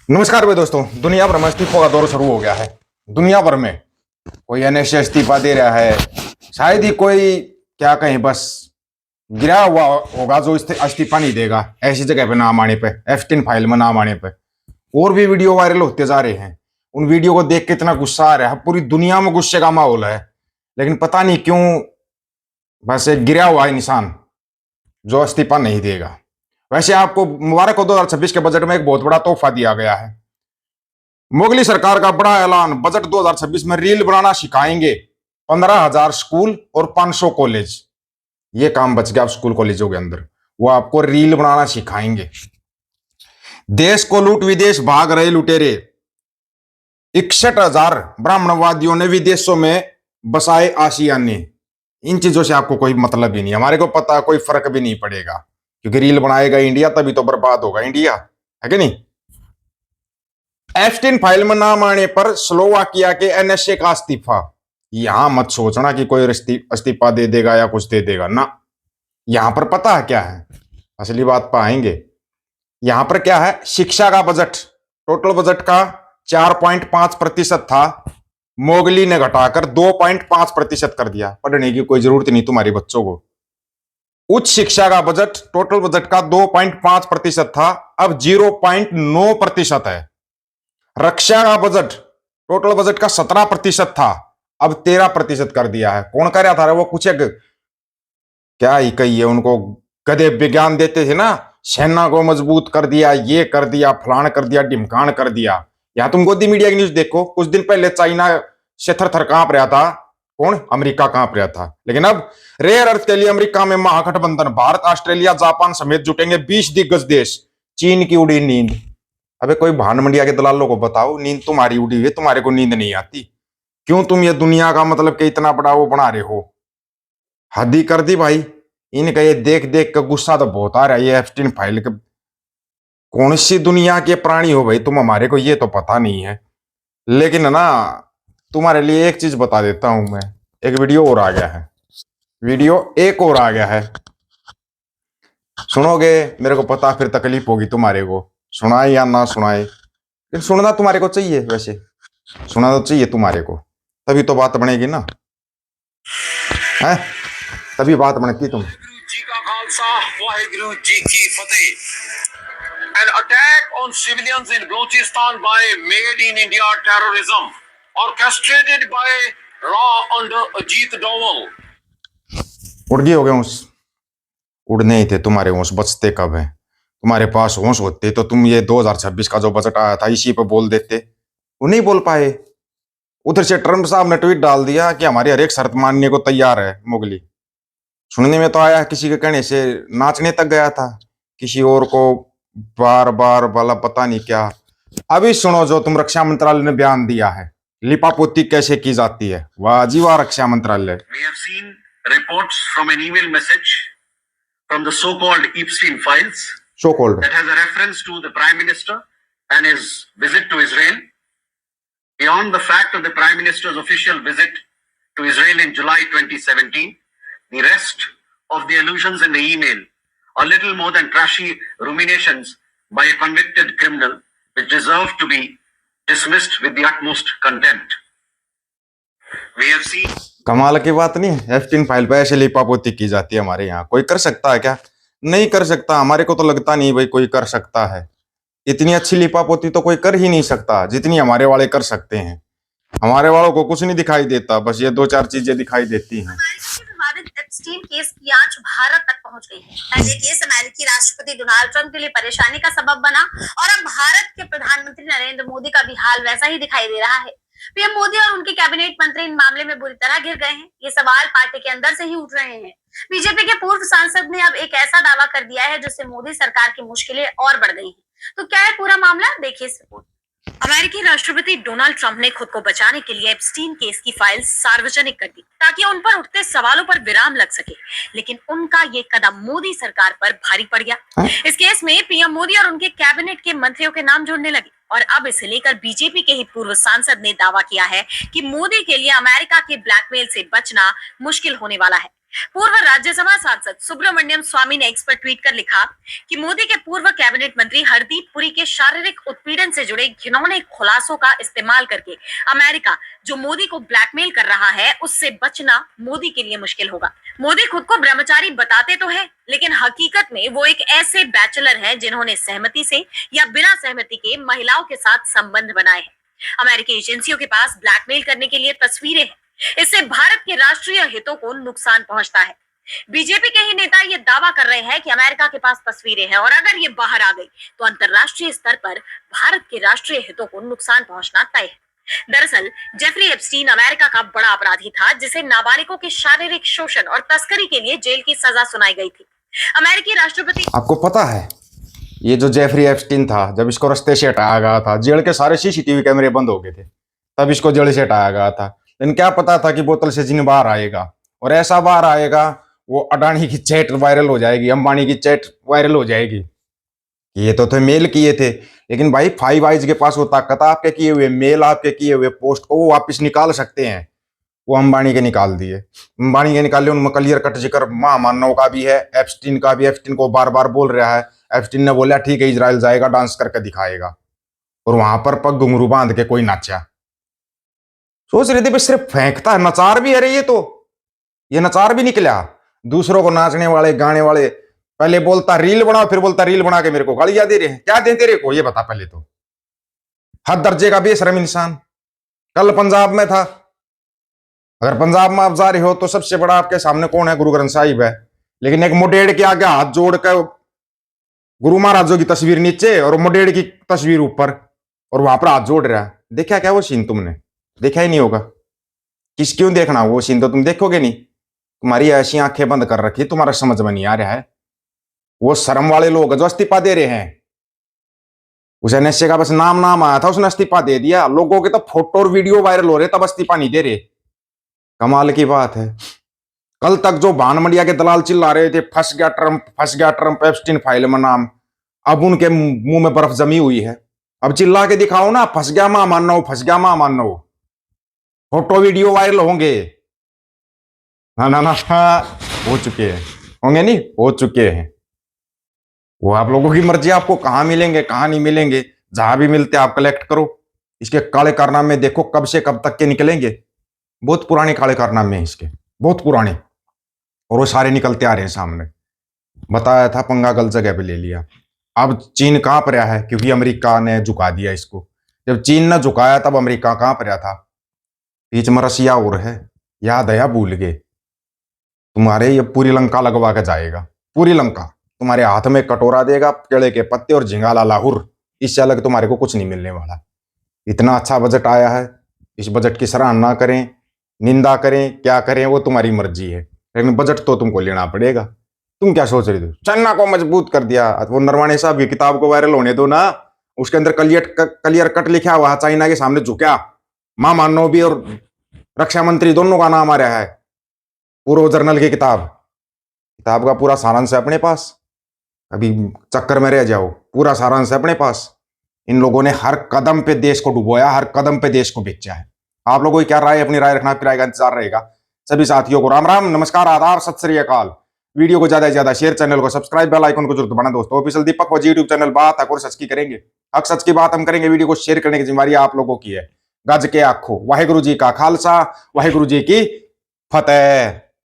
नमस्कार भाई दोस्तों। दुनिया भर में इस्तीफों का दौर शुरू हो गया है। दुनिया भर में कोई एनएसए इस्तीफा दे रहा है। शायद ही कोई क्या कहें, बस गिरा हुआ होगा जो इस्तीफा नहीं देगा ऐसी जगह पे नाम आने पे, एफस्टीन फाइल में नाम आने पे। और भी वीडियो वायरल होते जा रहे हैं। उन वीडियो को देख के इतना गुस्सा आ रहा है, पूरी दुनिया में गुस्से का माहौल है। लेकिन पता नहीं क्यों बस एक गिरा हुआ है इंसान जो इस्तीफा नहीं देगा। वैसे आपको मुबारक हो, 2026 के बजट में एक बहुत बड़ा तोहफा दिया गया है। मोगली सरकार का बड़ा ऐलान, बजट 2026 में रील बनाना सिखाएंगे। 15,000 स्कूल और 500 कॉलेज, ये काम बच गया स्कूल कॉलेजों के अंदर। वो आपको रील बनाना सिखाएंगे। देश को लूट विदेश भाग रहे लुटेरे, 61,000 ब्राह्मणवादियों ने विदेशों में बसाए आशियाने। इन चीजों से आपको कोई मतलब ही नहीं, हमारे को पता, कोई फर्क भी नहीं पड़ेगा, क्योंकि रील बनाएगा इंडिया तभी तो बर्बाद होगा इंडिया, है कि नहीं। एफस्टीन फाइल में नाम आने पर स्लोवाकिया के एनएसए का इस्तीफा। यहां मत सोचना कि कोई इस्तीफा दे देगा या कुछ दे देगा ना। यहां पर पता है क्या है, असली बात पर आएंगे। यहां पर क्या है, शिक्षा का बजट, टोटल बजट का 4.5% था, मोगली ने घटाकर 2.5% कर दिया। पढ़ने की कोई जरूरत नहीं तुम्हारे बच्चों को। उच्च शिक्षा का बजट टोटल बजट का 2.5% था, अब 0.9% है। रक्षा का बजट टोटल बजट का 17% था, अब 13% कर दिया है। कौन कर रहा था वो, कुछ क्या ही कहिए उनको, गधे विज्ञान देते थे ना, सेना को मजबूत कर दिया, ये कर दिया, फलान कर दिया, ढिमकान कर दिया। यहां तुम गोदी मीडिया की न्यूज देखो, कुछ दिन पहले चाइना से थर कांप रहा था, कौन, अमेरिका कांप रहा था। लेकिन अब रेयर अर्थ के लिए अमेरिका में महागठबंधन, भारत, ऑस्ट्रेलिया, जापान समेत जुटेंगे 20 दिग्गज देश। चीन की उड़ी नींद। अबे कोई भान मंडिया के दलालों को बताओ, नींद तुम्हारी उड़ी हुई है, तुम्हारे को नींद नहीं आती। क्यों तुम ये दुनिया का मतलब कि इतना बड़ा वो बना रहे हो, हद ही कर दी भाई। इनका ये देख देख कर गुस्सा तो बहुत आ रहा है। ये एप्स्टीन फाइल के कौन सी दुनिया के प्राणी हो भाई तुम, हमारे को ये तो पता नहीं है। लेकिन ना, तुम्हारे लिए एक चीज बता देता हूं मैं। एक वीडियो और आ गया है, वीडियो एक और आ गया है, सुनोगे? मेरे को पता फिर तकलीफ होगी तुम्हारे को, सुनाए या ना सुनाए, लेकिन सुनना तुम्हारे को चाहिए। वैसे सुना तो चाहिए तुम्हारे को, तभी तो बात बनेगी ना, है? तभी बात बनती तुम। जी का खालसा, वाहिगुरु जी की फतेह। An attack on civilians in Balochistan by Made in India terrorism, orchestrated by RAW under Ajit Doval. उड़ गए हो गए होश, उड़ने ही थे तुम्हारे होश, बचते कब है? तुम्हारे पास होश होते तो तुम ये 2026 का जो बजट आया था इसी पे बोल देते। वो नहीं बोल पाए। उधर से ट्रंप साहब ने ट्वीट डाल दिया कि हमारी हर एक शर्त मानने को तैयार है मोगली। सुनने में तो आया किसी के कहने से नाचने तक गया था किसी और को, बार बार वाला पता नहीं क्या। अभी सुनो जो तुम रक्षा मंत्रालय ने बयान दिया है, लिपापोती कैसे की जाती है। वाह जी वाह रक्षा मंत्रालय। We have seen reports from an email message from the so-called Epstein files so called that has a reference to the Prime Minister and his visit to Israel. Beyond the fact of the Prime Minister's official visit to Israel in July 2017, the rest of the allusions in the email are little more than trashy ruminations by a convicted criminal which deserve to be dismissed with the utmost contempt. We have seen कमाल की बात नहीं है, एफटीन file पे ऐसे लिपापोती की जाती है हमारे यहाँ। कोई कर सकता है क्या? नहीं कर सकता। हमारे को तो लगता नहीं भाई कोई कर सकता है। इतनी अच्छी लिपापोती तो कोई कर ही नहीं सकता जितनी हमारे वाले कर सकते हैं। हमारे वालों को कुछ नहीं दिखाई देता, बस ये दो चार चीजें दिखाई देती हैं। विवादित एप्स्टीन केस की आंच भारत तक पहुंच गई है। ये केस अमेरिकी राष्ट्रपति डोनाल्ड ट्रंप के लिए परेशानी का सबब बना और अब भारत के प्रधानमंत्री नरेंद्र मोदी का भी हाल वैसा ही दिखाई दे रहा है। पीएम मोदी और उनके कैबिनेट मंत्री इन मामले में बुरी तरह घिर गए हैं। ये सवाल पार्टी के अंदर से ही उठ रहे हैं। बीजेपी के पूर्व सांसद ने अब एक ऐसा दावा कर दिया है जिससे मोदी सरकार की मुश्किलें और बढ़ गई हैं। तो क्या है पूरा मामला, देखिए इस रिपोर्ट। अमेरिकी राष्ट्रपति डोनाल्ड ट्रंप ने खुद को बचाने के लिए एप्स्टीन केस की फाइल सार्वजनिक कर दी ताकि उन पर उठते सवालों पर विराम लग सके। लेकिन उनका ये कदम मोदी सरकार पर भारी पड़ गया। इस केस में पीएम मोदी और उनके कैबिनेट के मंत्रियों के नाम जुड़ने लगे और अब इसे लेकर बीजेपी के ही पूर्व सांसद ने दावा किया है कि मोदी के लिए अमेरिका के ब्लैकमेल से बचना मुश्किल होने वाला है। पूर्व राज्यसभा सांसद सुब्रमण्यम स्वामी ने एक्स पर ट्वीट कर लिखा कि मोदी के पूर्व कैबिनेट मंत्री हरदीप पुरी के शारीरिक उत्पीड़न से जुड़े घिनौने खुलासों का इस्तेमाल करके अमेरिका जो मोदी को ब्लैकमेल कर रहा है उससे बचना मोदी के लिए मुश्किल होगा। मोदी खुद को ब्रह्मचारी बताते तो है, लेकिन हकीकत में वो एक ऐसे बैचलर हैं जिन्होंने सहमति से या बिना सहमति के महिलाओं के साथ संबंध बनाए हैं। अमेरिकी एजेंसियों के पास ब्लैकमेल करने के लिए तस्वीरें हैं। इससे भारत के राष्ट्रीय हितों को नुकसान पहुंचता है। बीजेपी के ही नेता ये दावा कर रहे हैं कि अमेरिका के पास तस्वीरें हैं और अगर ये बाहर आ गई तो अंतरराष्ट्रीय स्तर पर भारत के राष्ट्रीय हितों को नुकसान पहुंचना तय है। दरअसल जेफरी एप्स्टीन अमेरिका का बड़ा अपराधी था जिसे नाबालिगों के शारीरिक शोषण और तस्करी के लिए जेल की सजा सुनाई गई थी। अमेरिकी राष्ट्रपति आपको पता है ये जो जेफरी एप्स्टीन था, जब इसको रास्ते से हटाया गया था, जेल के सारे सीसीटीवी कैमरे बंद हो गए थे, तब इसको जेल से हटाया गया था। लेकिन क्या पता था कि बोतल से जिन बाहर आएगा और ऐसा बाहर आएगा वो अडानी की चैट वायरल हो जाएगी, अंबानी की चैट वायरल हो जाएगी। ये तो थे मेल किए थे, लेकिन भाई फाइव आइज के पास वो ताकत है, आपके किए हुए मेल, आपके किए हुए पोस्ट को वो वापस निकाल सकते हैं। वो अंबानी के निकाल दिए, अंबानी के निकाले, उनमें क्लियर कट जिक्र महामानव का भी है, एप्स्टीन का भी। एप्स्टीन को बार बार बोल रहा है, एप्स्टीन ने बोला ठीक है इजराइल जाएगा, डांस करके दिखाएगा, और वहां पर पग घुंघरू बांध के कोई नाचा। सोच रहे थे भाई सिर्फ फेंकता है, नचार भी है रे ये नचार भी निकला। दूसरों को नाचने वाले गाने वाले, पहले बोलता रील बनाओ, फिर बोलता रील बना के मेरे को गालियां दे रहे हैं। क्या देते रे को ये बता पहले तो। हद दर्जे का बेशरम इंसान। कल पंजाब में था, अगर पंजाब में आप जा रहे हो तो सबसे बड़ा आपके सामने कौन है? गुरु ग्रंथ साहिब है। लेकिन एक मुडेड़ के आगे हाथ जोड़ कर गुरु महाराजों की तस्वीर नीचे और मुडेड़ की तस्वीर ऊपर, और वहां पर हाथ जोड़ रहा है। देखा क्या वो सीन? तुमने देखा ही नहीं होगा। क्यों देखना वो सीन? तो तुम देखोगे नहीं, तुम्हारी ऐसी आंखें बंद कर रखी, तुम्हारा समझ में नहीं आ रहा है। वो शर्म वाले लोग जो इस्तीफा दे रहे हैं, उस एनएसए का बस नाम आया था, उसने इस्तीफा दे दिया। लोगों के तो फोटो और वीडियो वायरल हो रहे, तब इस्तीफा नहीं दे रहे। कमाल की बात है। कल तक जो भान मंडिया के दलाल चिल्ला रहे थे फंस गया ट्रंप, एप्स्टीन फाइल में नाम, अब उनके मुंह में बर्फ जमी हुई है। अब चिल्ला के दिखाओ ना, फंस गया मां मानो, फंस गया मां मानो। फोटो वीडियो वायरल होंगे। ना हो चुके हैं, होंगे नहीं, हो चुके हैं। वो आप लोगों की मर्जी, आपको कहां मिलेंगे कहां नहीं मिलेंगे। जहां भी मिलते आप कलेक्ट करो। इसके काले कारनामे देखो कब से कब तक के निकलेंगे। बहुत पुराने काले कारनामे हैं इसके, बहुत पुराने, और वो सारे निकलते आ रहे हैं सामने। बताया था पंगा गलत जगह पे ले लिया। अब चीन कहां पर है? क्योंकि अमेरिका ने झुका दिया इसको। जब चीन ने झुकाया तब अमेरिका कहां पर था? बीच में रसिया और है, याद है या भूल गए? तुम्हारे ये पूरी लंका लगवा के जाएगा, पूरी लंका तुम्हारे हाथ में कटोरा देगा, केले के पत्ते और झिंगाला लाहुर, इससे अलग तुम्हारे को कुछ नहीं मिलने वाला। इतना अच्छा बजट आया है, इस बजट की सराहना करें, निंदा करें, क्या करें वो तुम्हारी मर्जी है, लेकिन बजट तो तुमको लेना पड़ेगा। तुम क्या सोच रहे थे? चाइना को मजबूत कर दिया। वो नरवाणे साहब की किताब को वायरल होने दो ना, उसके अंदर क्लियर कट लिखा हुआ, चाइना के सामने झुका। मां मानो भी और रक्षा मंत्री दोनों का नाम आ रहा है पूर्व जर्नल की किताब का पूरा सारांश है अपने पास। अभी चक्कर में रह जाओ, पूरा सारांश है अपने पास। इन लोगों ने हर कदम पे देश को डुबोया, हर कदम पे देश को बेचा है। आप लोगों की क्या राय? अपनी राय रखना, फिर राय का इंतजार रहेगा। सभी साथियों को राम राम, नमस्कार, आदाब, सत श्री अकाल। वीडियो को ज्यादा से ज्यादा शेयर, चैनल को सब्सक्राइब, बेल आइकन को जरूर दबाना दोस्तों। ऑफिशियल दीपक वजी यूट्यूब चैनल, बात हक और सच की करेंगे। हक सच की बात हम करेंगे। वीडियो को शेयर करने की जिम्मेदारी आप लोगों की है। गज के आखो, वाहेगुरु जी का खालसा, वाहेगुरु जी की फतेह।